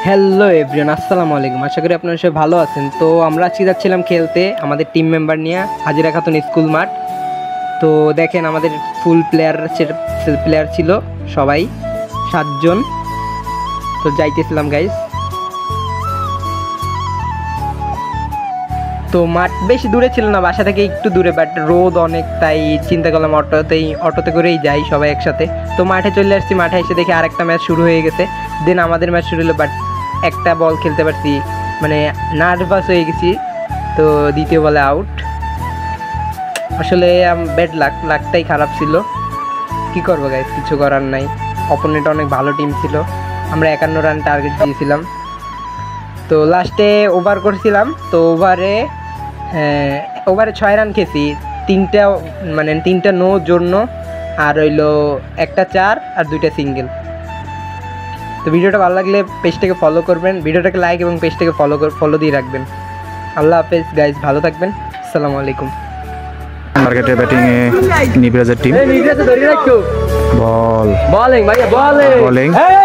Hello everyone, আসসালামু আলাইকুম। আশা করি আপনারা সবাই ভালো আছেন। তো আমরা আজকে যাচ্ছিলাম খেলতে আমাদের টিম মেম্বার নিয়ে হাজিরা খাতুন স্কুল মাঠ। তো দেখেন আমাদের ফুল প্লেয়ার ছিল সবাই 7 জন। তো যাইতেছিলাম গাইস। তো মাঠ বেশি দূরে ছিল না, বাসা থেকে একটু দূরে, বাট রোদ অনেক, তাই চিন্তা করলাম অটোতে করেই যাই সবাই একসাথে। তো মাঠে চলে আসছি, মাঠে এসে দেখি আরেকটা ম্যাচ শুরু হয়ে গেছে। দেন আমাদের ম্যাচ শুরু হলো, বাট একটা বল খেলতে পারছি, মানে নার্ভাস হয়ে গেছি। তো দ্বিতীয় বলে আউট। আসলে ব্যাড লাকটাই খারাপ ছিল, কি করবো গাইস, কিছু করার নাই। অপোনেন্ট অনেক ভালো টিম ছিল, আমরা 51 রান টার্গেট দিয়েছিলাম। তো লাস্টে ওভার করছিলাম, তো ওভারে 6 রান খেয়েছি, তিনটা নো জন্য, আর হইলো একটা 4 আর 2টা সিঙ্গেল। তো ভিডিওটা ভালো লাগলে পেজটাকে ফলো করবেন, ভিডিওটাকে লাইক এবং পেজটাকে ফলো দিয়ে রাখবেন। আল্লাহ হাফেজ গাইজ, ভালো থাকবেন। আসসালামু আলাইকুম। টার্গেটে ব্যাটিং এ নিবরাজের টিম। বল বলিং ভাইয়া, বলিং।